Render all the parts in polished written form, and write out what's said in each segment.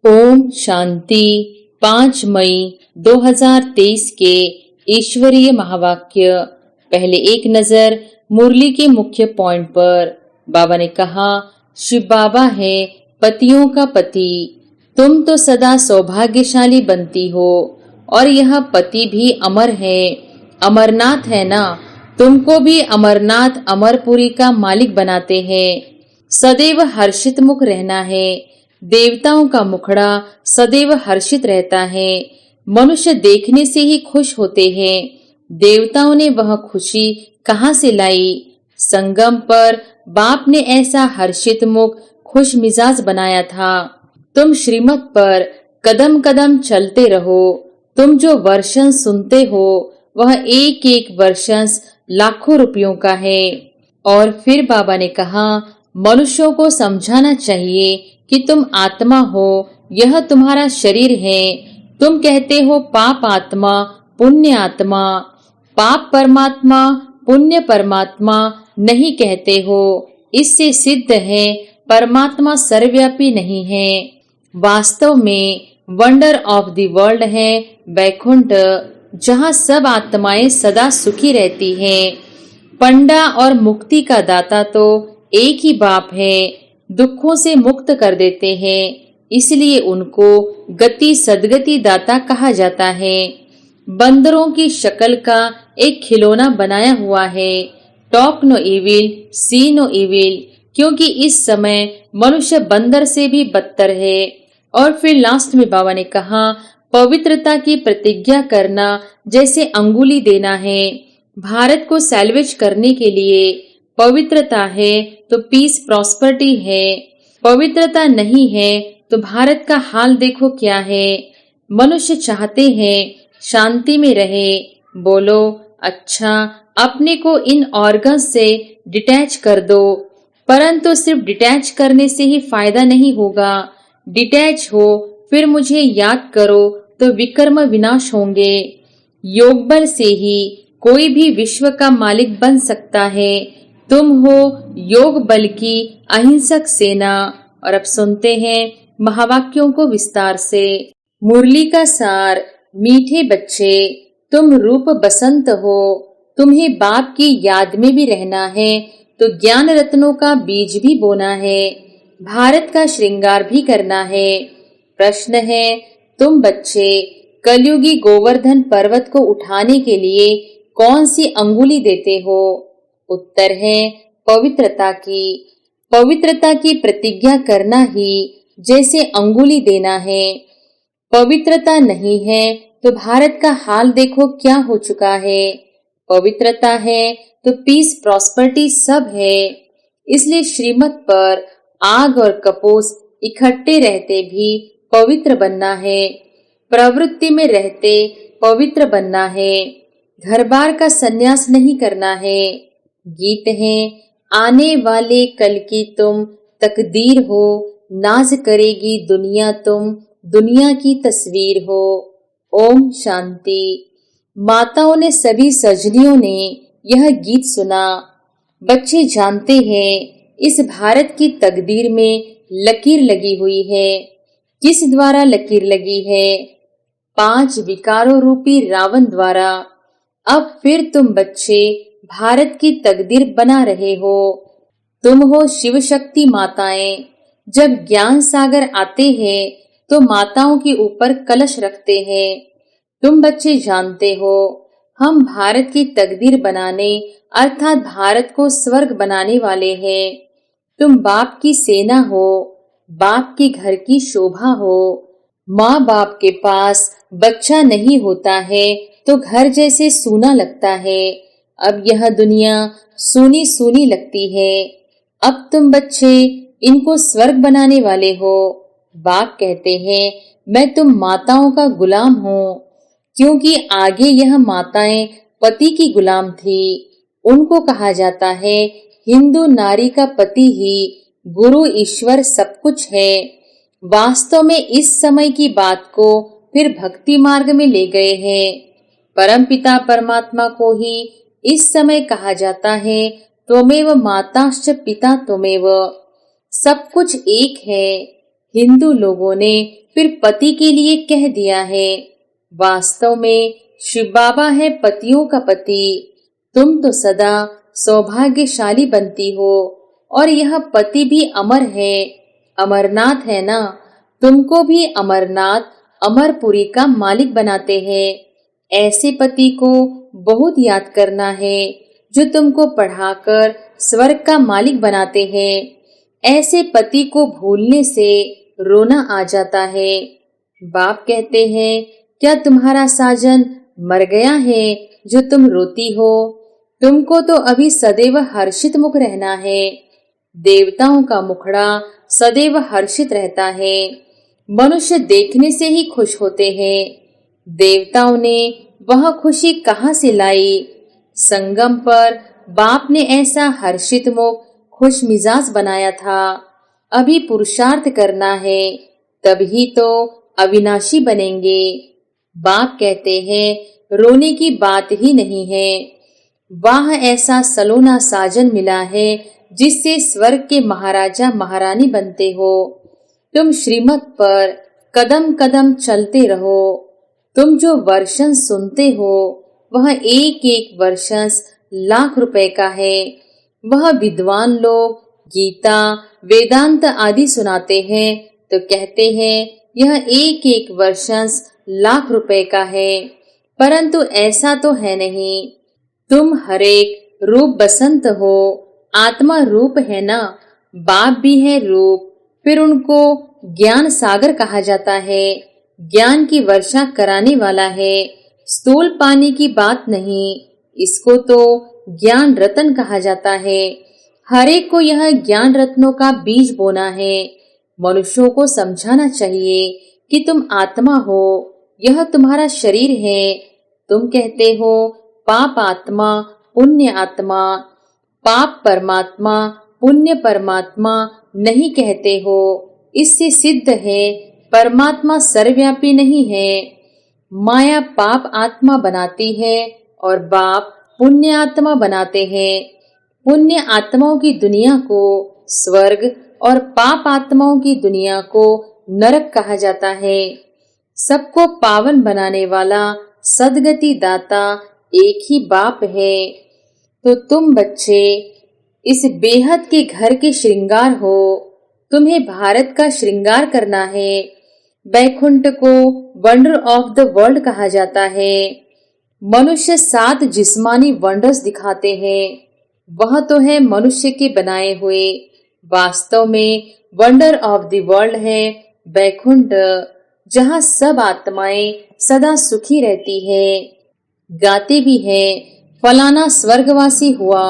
ओम शांति। 5 मई 2023 के ईश्वरीय महावाक्य। पहले एक नजर मुरली के मुख्य पॉइंट पर। बाबा ने कहा, शिव बाबा है पतियों का पति। तुम तो सदा सौभाग्यशाली बनती हो और यह पति भी अमर है, अमरनाथ है ना। तुमको भी अमरनाथ अमरपुरी का मालिक बनाते हैं। सदैव हर्षित मुख रहना है। देवताओं का मुखड़ा सदैव हर्षित रहता है। मनुष्य देखने से ही खुश होते हैं। देवताओं ने वह खुशी कहाँ से लाई? संगम पर बाप ने ऐसा हर्षित मुख खुश मिजाज बनाया था। तुम श्रीमत पर कदम कदम चलते रहो। तुम जो वर्षन सुनते हो वह एक एक वर्षन लाखों रुपयों का है। और फिर बाबा ने कहा, मनुष्यों को समझाना चाहिए कि तुम आत्मा हो, यह तुम्हारा शरीर है। तुम कहते हो पाप आत्मा, पुण्य आत्मा। पाप परमात्मा, पुण्य परमात्मा नहीं कहते हो। इससे सिद्ध है परमात्मा सर्वव्यापी नहीं है। वास्तव में वंडर ऑफ द वर्ल्ड है वैकुंठ, जहाँ सब आत्माएं सदा सुखी रहती हैं। पंडा और मुक्ति का दाता तो एक ही बाप है। दुखों से मुक्त कर देते हैं, इसलिए उनको गति सदगति दाता कहा जाता है। बंदरों की शक्ल का एक खिलौना बनाया हुआ है। Talk no evil, see no evil, क्योंकि इस समय मनुष्य बंदर से भी बदतर है। और फिर लास्ट में बाबा ने कहा, पवित्रता की प्रतिज्ञा करना जैसे अंगुली देना है। भारत को सैल्वेज करने के लिए पवित्रता है तो पीस प्रॉस्पेरिटी है। पवित्रता नहीं है तो भारत का हाल देखो क्या है। मनुष्य चाहते हैं शांति में रहे। बोलो, अच्छा अपने को इन ऑर्गन्स से डिटैच कर दो। परंतु सिर्फ डिटैच करने से ही फायदा नहीं होगा। डिटैच हो फिर मुझे याद करो तो विकर्म विनाश होंगे। योग बल से ही कोई भी विश्व का मालिक बन सकता है। तुम हो योग बल की अहिंसक सेना। और अब सुनते हैं महावाक्यों को विस्तार से। मुरली का सार। मीठे बच्चे, तुम रूप बसंत हो। तुम्हें बाप की याद में भी रहना है तो ज्ञान रत्नों का बीज भी बोना है। भारत का श्रृंगार भी करना है। प्रश्न है, तुम बच्चे कलयुगी गोवर्धन पर्वत को उठाने के लिए कौन सी अंगुली देते हो? उत्तर है पवित्रता की। पवित्रता की प्रतिज्ञा करना ही जैसे अंगुली देना है। पवित्रता नहीं है तो भारत का हाल देखो क्या हो चुका है। पवित्रता है तो पीस प्रॉस्पेरिटी सब है। इसलिए श्रीमत पर आग और कपोस इकट्ठे रहते भी पवित्र बनना है। प्रवृत्ति में रहते पवित्र बनना है। घर बार का संन्यास नहीं करना है। गीत है, आने वाले कल की तुम तकदीर हो। नाज करेगी दुनिया, तुम दुनिया की तस्वीर हो। ओम शांति। माताओं ने सभी सजनियों ने यह गीत सुना। बच्चे जानते हैं इस भारत की तकदीर में लकीर लगी हुई है। किस द्वारा लकीर लगी है? 5 विकारों रूपी रावण द्वारा। अब फिर तुम बच्चे भारत की तकदीर बना रहे हो। तुम हो शिव शक्ति माताएं। जब ज्ञान सागर आते हैं तो माताओं के ऊपर कलश रखते हैं। तुम बच्चे जानते हो हम भारत की तकदीर बनाने अर्थात भारत को स्वर्ग बनाने वाले हैं। तुम बाप की सेना हो, बाप के घर की शोभा हो। माँ बाप के पास बच्चा नहीं होता है तो घर जैसे सूना लगता है। अब यह दुनिया सूनी सूनी लगती है। अब तुम बच्चे इनको स्वर्ग बनाने वाले हो। बाप कहते हैं मैं तुम माताओं का गुलाम हूँ, क्योंकि आगे यह माताएं पति की गुलाम थी। उनको कहा जाता है हिंदू नारी का पति ही गुरु ईश्वर सब कुछ है। वास्तव में इस समय की बात को फिर भक्ति मार्ग में ले गए हैं। परमपिता परमात्मा को ही इस समय कहा जाता है त्वमेव माताश्च पिता त्वमेव। सब कुछ एक है। हिंदू लोगों ने फिर पति के लिए कह दिया है। वास्तव में शिव बाबा है पतियों का पति। तुम तो सदा सौभाग्यशाली बनती हो और यह पति भी अमर है, अमरनाथ है ना। तुमको भी अमरनाथ अमरपुरी का मालिक बनाते हैं। ऐसे पति को बहुत याद करना है जो तुमको पढ़ाकर स्वर्ग का मालिक बनाते हैं। ऐसे पति को भूलने से रोना आ जाता है। बाप कहते हैं, क्या तुम्हारा साजन मर गया है जो तुम रोती हो? तुमको तो अभी सदैव हर्षित मुख रहना है। देवताओं का मुखड़ा सदैव हर्षित रहता है। मनुष्य देखने से ही खुश होते हैं। देवताओं ने वह खुशी कहाँ से लाई? संगम पर बाप ने ऐसा हर्षित मुख खुश मिजाज बनाया था। अभी पुरुषार्थ करना है, तभी तो अविनाशी बनेंगे। बाप कहते हैं, रोने की बात ही नहीं है। वाह, ऐसा सलोना साजन मिला है जिससे स्वर्ग के महाराजा महारानी बनते हो। तुम श्रीमत पर कदम कदम चलते रहो। तुम जो वर्षन सुनते हो वह एक एक वर्षन लाख रुपए का है। वह विद्वान लोग गीता वेदांत आदि सुनाते हैं तो कहते हैं यह एक एक वर्षन लाख रुपए का है, परंतु ऐसा तो है नहीं। तुम हरेक रूप बसंत हो, आत्मा रूप है ना। बाप भी है रूप, फिर उनको ज्ञान सागर कहा जाता है। ज्ञान की वर्षा कराने वाला है, स्थूल पानी की बात नहीं। इसको तो ज्ञान रत्न कहा जाता है। हरेक को यह ज्ञान रत्नों का बीज बोना है। मनुष्यों को समझाना चाहिए कि तुम आत्मा हो, यह तुम्हारा शरीर है। तुम कहते हो पाप आत्मा पुण्य आत्मा। पाप परमात्मा पुण्य परमात्मा नहीं कहते हो। इससे सिद्ध है परमात्मा सर्वव्यापी नहीं है। माया पाप आत्मा बनाती है और बाप पुण्य आत्मा बनाते हैं। पुण्य आत्माओं की दुनिया को स्वर्ग और पाप आत्माओं की दुनिया को नरक कहा जाता है। सबको पावन बनाने वाला सद्गति दाता एक ही बाप है। तो तुम बच्चे इस बेहद के घर के श्रृंगार हो। तुम्हें भारत का श्रृंगार करना है। बैकुंठ को वंडर ऑफ द वर्ल्ड कहा जाता है। मनुष्य 7 जिस्मानी वंडर्स दिखाते हैं, वह तो है मनुष्य के बनाए हुए। वास्तव में वंडर ऑफ द वर्ल्ड है बैकुंठ, जहाँ सब आत्माएं सदा सुखी रहती है। गाते भी है फलाना स्वर्गवासी हुआ,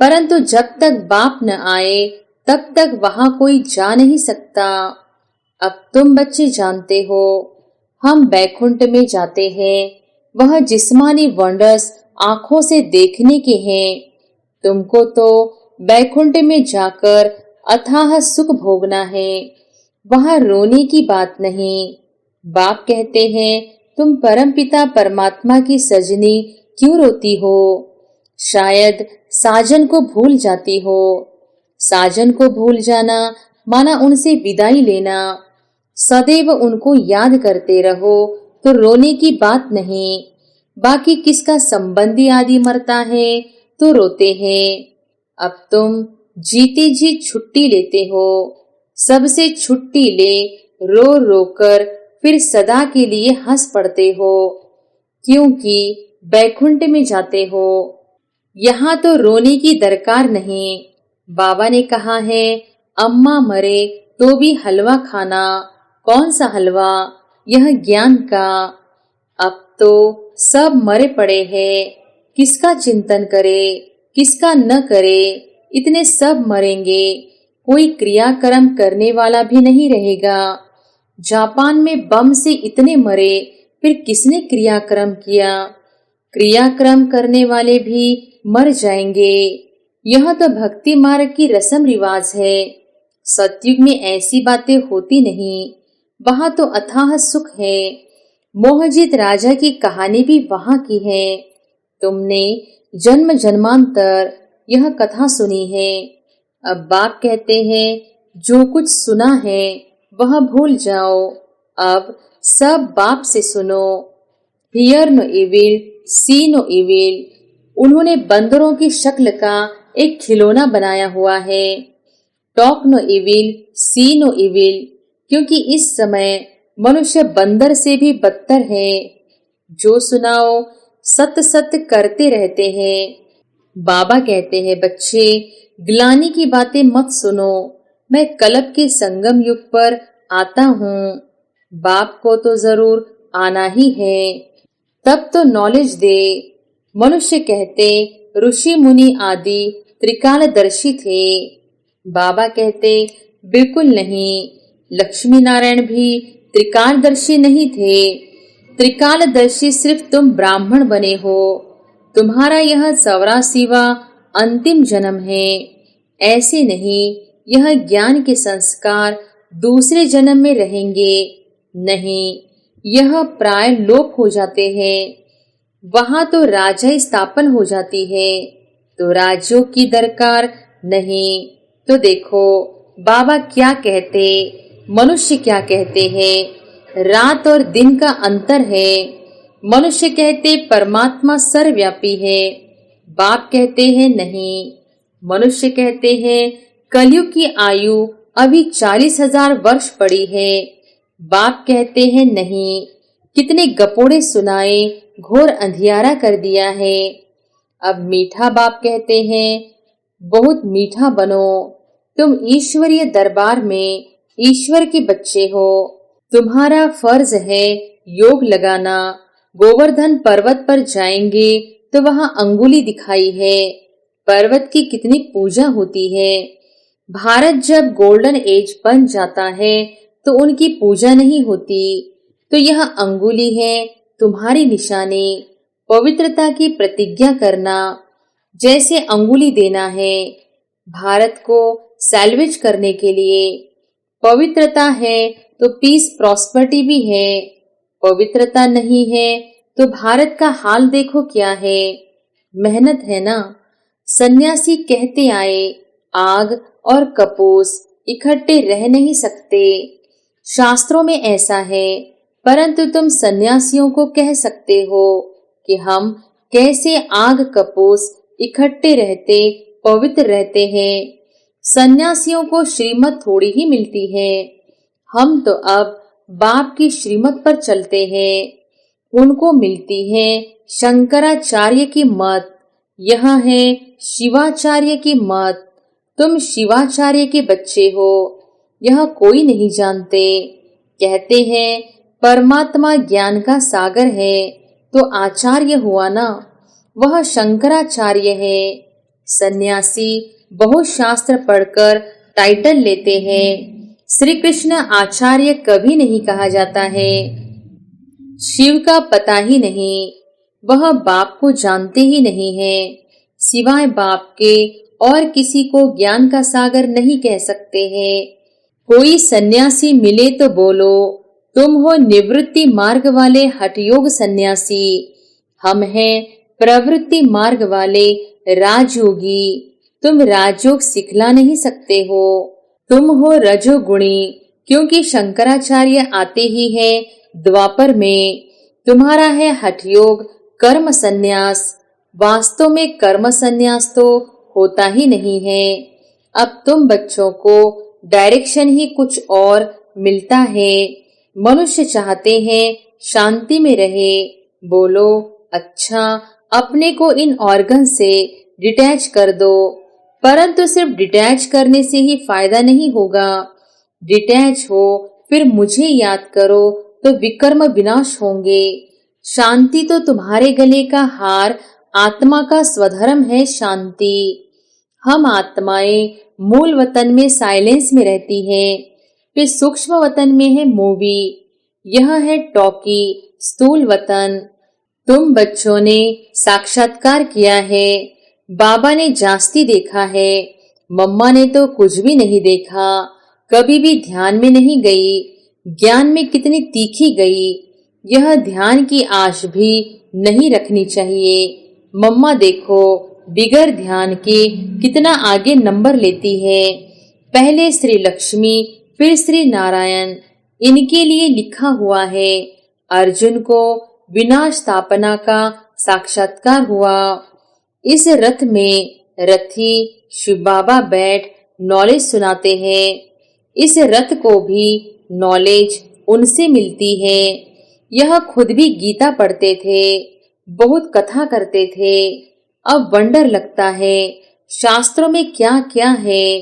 परंतु जब तक बाप न आए तब तक वहां कोई जा नहीं सकता। अब तुम बच्चे जानते हो, हम बैकुंठ में जाते हैं। वह जिस्मानी वंडर्स आंखों से देखने के हैं। तुमको तो बैकुंठ में जाकर अथाह सुख भोगना है, वहां रोने की बात नहीं। बाप कहते हैं, तुम परमपिता परमात्मा की सजनी क्यों रोती हो? शायद साजन को भूल जाती हो। साजन को भूल जाना माना उनसे विदाई लेना। सदैव उनको याद करते रहो तो रोने की बात नहीं। बाकी किसका संबंधी आदि मरता है तो रोते हैं। अब तुम जीते जी छुट्टी लेते हो। सबसे छुट्टी ले रो रो कर फिर सदा के लिए हंस पड़ते हो, क्योंकि बैकुंठ में जाते हो। यहाँ तो रोने की दरकार नहीं। बाबा ने कहा है, अम्मा मरे तो भी हलवा खाना। कौन सा हलवा? यह ज्ञान का। अब तो सब मरे पड़े हैं, किसका चिंतन करे किसका न करे। इतने सब मरेंगे, कोई क्रियाक्रम करने वाला भी नहीं रहेगा। जापान में बम से इतने मरे, फिर किसने क्रियाक्रम किया? क्रियाक्रम करने वाले भी मर जाएंगे। यह तो भक्ति मार्ग की रस्म रिवाज है। सतयुग में ऐसी बातें होती नहीं, वहां तो अथाह सुख है। मोहजित राजा की कहानी भी वहां की है। तुमने जन्म जन्मांतर यह कथा सुनी है। अब बाप कहते हैं, जो कुछ सुना है वह भूल जाओ। अब सब बाप से सुनो। Here no evil, see no evil. उन्होंने बंदरों की शक्ल का एक खिलौना बनाया हुआ है। Talk no evil, see no evil, क्योंकि इस समय मनुष्य बंदर से भी बदतर है। जो सुनाओ सत्य सत्य करते रहते हैं। बाबा कहते हैं, बच्चे ग्लानि की बातें मत सुनो, मैं कलप के संगम युग पर आता हूँ। बाप को तो जरूर आना ही है, तब तो नॉलेज दे। मनुष्य कहते ऋषि मुनि आदि त्रिकालदर्शी थे। बाबा कहते बिल्कुल नहीं, लक्ष्मी नारायण भी त्रिकालदर्शी नहीं थे। त्रिकालदर्शी सिर्फ तुम ब्राह्मण बने हो। तुम्हारा यह 84वां अंतिम जन्म है। ऐसे नहीं, यह ज्ञान के संस्कार दूसरे जन्म में रहेंगे। नहीं, यह प्राय लोप हो जाते हैं। वहां तो राजा स्थापन हो जाती है, तो राज्यों की दरकार नहीं। तो देखो बाबा क्या कहते, मनुष्य क्या कहते हैं। रात और दिन का अंतर है। मनुष्य कहते परमात्मा सर्वव्यापी है, बाप कहते हैं नहीं। मनुष्य कहते हैं कलयुग की आयु अभी 40,000 वर्ष पड़ी है, बाप कहते हैं नहीं। कितने गपोड़े सुनाए, घोर अंधियारा कर दिया है। अब मीठा बाप कहते हैं बहुत मीठा बनो। तुम ईश्वरीय दरबार में ईश्वर के बच्चे हो। तुम्हारा फर्ज है योग लगाना। गोवर्धन पर्वत पर जाएंगे तो वहां अंगुली दिखाई है। पर्वत की कितनी पूजा होती है। भारत जब गोल्डन एज बन जाता है तो उनकी पूजा नहीं होती। तो यह अंगुली है तुम्हारी निशानी। पवित्रता की प्रतिज्ञा करना, जैसे अंगुली देना है भारत को सैल्वेज करने के लिए। पवित्रता है तो पीस प्रॉस्पर्टी भी है। पवित्रता नहीं है तो भारत का हाल देखो क्या है। मेहनत है ना। सन्यासी कहते आए आग और कपूस इकट्ठे रह नहीं सकते। शास्त्रों में ऐसा है, परंतु तुम सन्यासियों को कह सकते हो कि हम कैसे आग कपूस इकट्ठे रहते पवित्र रहते हैं। सन्यासियों को श्रीमत थोड़ी ही मिलती है। हम तो अब बाप की श्रीमत पर चलते हैं। उनको मिलती है शंकराचार्य की मत, यह है शिवाचार्य की मत। तुम शिवाचार्य के बच्चे हो, यह कोई नहीं जानते। कहते हैं परमात्मा ज्ञान का सागर है, तो आचार्य हुआ ना, वह शंकराचार्य है। सन्यासी बहुत शास्त्र पढ़कर टाइटल लेते हैं। श्री कृष्ण आचार्य कभी नहीं कहा जाता है। शिव का पता ही नहीं, वह बाप को जानते ही नहीं है। सिवाय बाप के और किसी को ज्ञान का सागर नहीं कह सकते हैं। कोई सन्यासी मिले तो बोलो तुम हो निवृत्ति मार्ग वाले हठयोग सन्यासी। हम हैं प्रवृत्ति मार्ग वाले राजयोगी। तुम राजयोग सिखला नहीं सकते हो। तुम हो रजोगुणी, क्योंकि शंकराचार्य आते ही है द्वापर में। तुम्हारा है हठयोग कर्म संन्यास। वास्तव में कर्म संन्यास तो होता ही नहीं है। अब तुम बच्चों को डायरेक्शन ही कुछ और मिलता है। मनुष्य चाहते हैं शांति में रहे। बोलो अच्छा, अपने को इन ऑर्गन से डिटैच कर दो, परंतु सिर्फ डिटैच करने से ही फायदा नहीं होगा। डिटैच हो फिर मुझे याद करो तो विकर्म विनाश होंगे। शांति तो तुम्हारे गले का हार, आत्मा का स्वधर्म है शांति। हम आत्माएं मूल वतन में साइलेंस में रहती हैं, फिर सूक्ष्म वतन में है मूवी, यह है टॉकी स्थूल वतन। तुम बच्चों ने साक्षात्कार किया है, बाबा ने जास्ती देखा है, मम्मा ने तो कुछ भी नहीं देखा, कभी भी ध्यान में नहीं गई। ज्ञान में कितनी तीखी गई, यह ध्यान की आश भी नहीं रखनी चाहिए। मम्मा देखो बिगर ध्यान के कितना आगे नंबर लेती है। पहले श्री लक्ष्मी फिर श्री नारायण, इनके लिए लिखा हुआ है, अर्जुन को विनाश स्थापना का साक्षात्कार हुआ। इस रथ में रथी शिव बाबा बैठ नॉलेज सुनाते हैं। इस रथ को भी नॉलेज उनसे मिलती है। यह खुद भी गीता पढ़ते थे, बहुत कथा करते थे। अब वंडर लगता है शास्त्रों में क्या क्या है।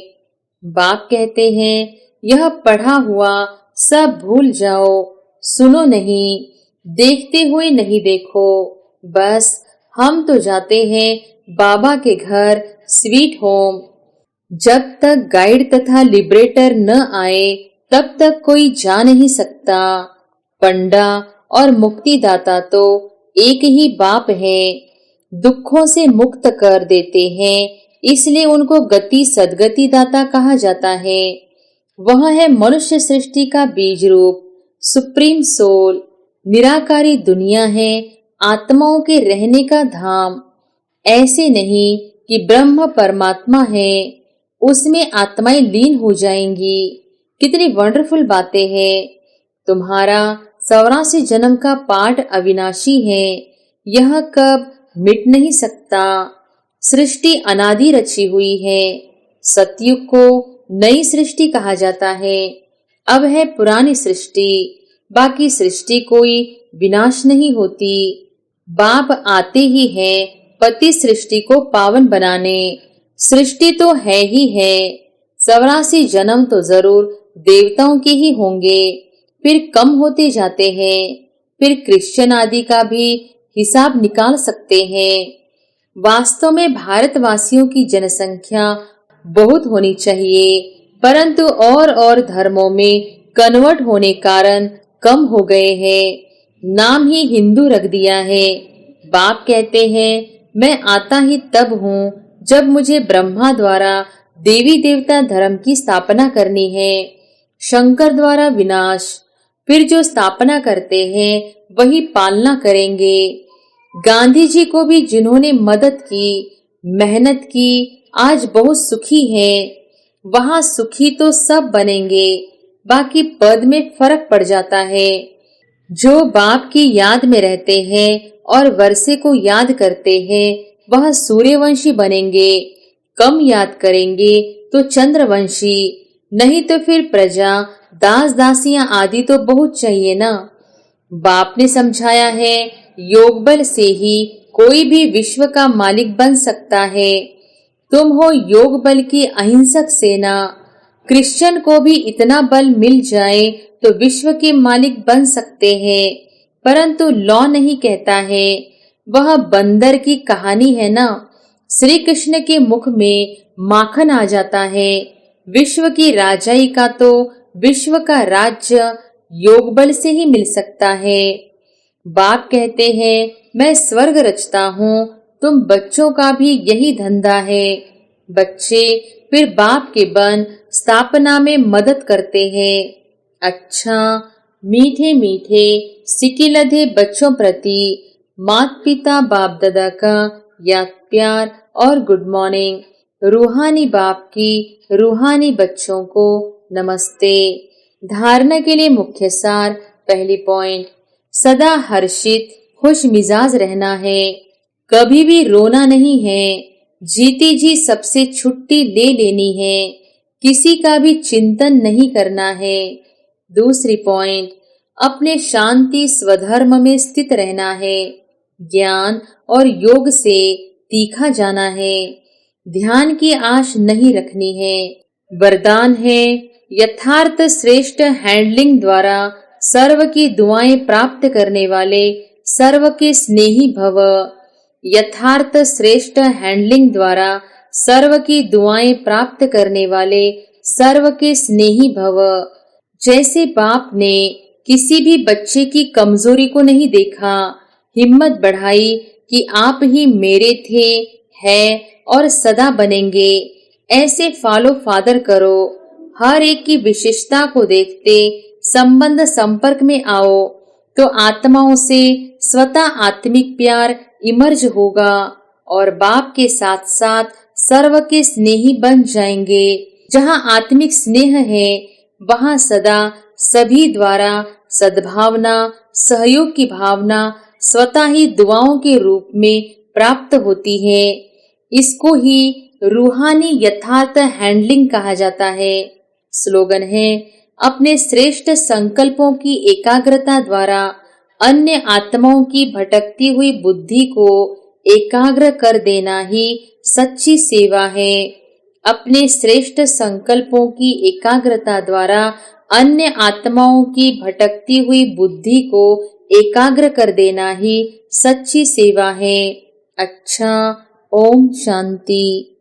बाप कहते हैं, यह पढ़ा हुआ सब भूल जाओ, सुनो नहीं, देखते हुए नहीं देखो। बस हम तो जाते हैं बाबा के घर स्वीट होम। जब तक गाइड तथा लिबरेटर न आए तब तक कोई जा नहीं सकता। पंडा और मुक्तिदाता तो एक ही बाप है। दुखों से मुक्त कर देते हैं, इसलिए उनको गति सदगति दाता कहा जाता है। वह है मनुष्य सृष्टि का बीज रूप, सुप्रीम सोल। निराकारी दुनिया है, आत्माओं के रहने का धाम। ऐसे नहीं कि ब्रह्म परमात्मा है, उसमें आत्माएं लीन हो जाएंगी। कितनी वंडरफुल बातें हैं। तुम्हारा 84 जन्म का पाठ अविनाशी है, यह कब मिट नहीं सकता। सृष्टि अनादि रची हुई है। सतयुग को नई सृष्टि कहा जाता है। अब है पुरानी सृष्टि, बाकी सृष्टि कोई विनाश नहीं होती। बाप आते ही है पति सृष्टि को पावन बनाने। सृष्टि तो है ही है। 84 जन्म तो जरूर देवताओं के ही होंगे, फिर कम होते जाते हैं। फिर क्रिश्चियन आदि का भी हिसाब निकाल सकते हैं। वास्तव में भारतवासियों की जनसंख्या बहुत होनी चाहिए, परंतु और धर्मों में कन्वर्ट होने कारण कम हो गए हैं। नाम ही हिंदू रख दिया है। बाप कहते हैं, मैं आता ही तब हूँ जब मुझे ब्रह्मा द्वारा देवी देवता धर्म की स्थापना करनी है। शंकर द्वारा विनाश, फिर जो स्थापना करते हैं वही पालना करेंगे। गांधी जी को भी जिन्होंने मदद की, मेहनत की, आज बहुत सुखी हैं। वहाँ सुखी तो सब बनेंगे, बाकी पद में फर्क पड़ जाता है। जो बाप की याद में रहते हैं और वर्षे को याद करते हैं वह सूर्यवंशी बनेंगे। कम याद करेंगे तो चंद्रवंशी, नहीं तो फिर प्रजा दास दासियां आदि तो बहुत चाहिए ना। बाप ने समझाया है, योग बल से ही कोई भी विश्व का मालिक बन सकता है। तुम हो योग बल की अहिंसक सेना। क्रिश्चियन को भी इतना बल मिल जाए तो विश्व के मालिक बन सकते हैं, परंतु लॉ नहीं कहता है। वह बंदर की कहानी है ना। श्री कृष्ण के मुख में माखन आ जाता है। विश्व की राजाई का तो विश्व का राज्य योग बल से ही मिल सकता है। बाप कहते हैं, मैं स्वर्ग रचता हूँ, तुम बच्चों का भी यही धंधा है। बच्चे फिर बाप के बन स्थापना में मदद करते हैं। अच्छा, मीठे मीठे सिकिलधे बच्चों प्रति माता पिता बाप दादा का याद प्यार और गुड मॉर्निंग। रूहानी बाप की रूहानी बच्चों को नमस्ते। धारणा के लिए मुख्य सार, पहली पॉइंट, सदा हर्षित खुश मिजाज रहना है, कभी भी रोना नहीं है। जीती जी सबसे छुट्टी ले लेनी है, किसी का भी चिंतन नहीं करना है। दूसरी पॉइंट, अपने शांति स्वधर्म में स्थित रहना है, ज्ञान और योग से तीखा जाना है, ध्यान की आश नहीं रखनी है। वरदान है, यथार्थ श्रेष्ठ हैंडलिंग द्वारा सर्व की दुआएं प्राप्त करने वाले सर्व के स्नेही भव। यथार्थ श्रेष्ठ हैंडलिंग द्वारा सर्व की दुआएं प्राप्त करने वाले सर्व के स्नेही भव। जैसे बाप ने किसी भी बच्चे की कमजोरी को नहीं देखा, हिम्मत बढ़ाई कि आप ही मेरे थे, है और सदा बनेंगे। ऐसे फॉलो फादर करो। हर एक की विशेषता को देखते संबंध संपर्क में आओ तो आत्माओं से स्वतः आत्मिक प्यार इमर्ज होगा और बाप के साथ साथ सर्व के स्नेही बन जाएंगे। जहाँ आत्मिक स्नेह है वहाँ सदा सभी द्वारा सद्भावना, सहयोग की भावना स्वतः ही दुआओं के रूप में प्राप्त होती है। इसको ही रूहानी यथार्थ हैंडलिंग कहा जाता है। स्लोगन है, अपने श्रेष्ठ संकल्पों की एकाग्रता द्वारा अन्य आत्माओं की भटकती हुई बुद्धि को एकाग्र कर देना ही सच्ची सेवा है। अपने श्रेष्ठ संकल्पों की एकाग्रता द्वारा अन्य आत्माओं की भटकती हुई बुद्धि को एकाग्र कर देना ही सच्ची सेवा है। अच्छा, ओम शांति।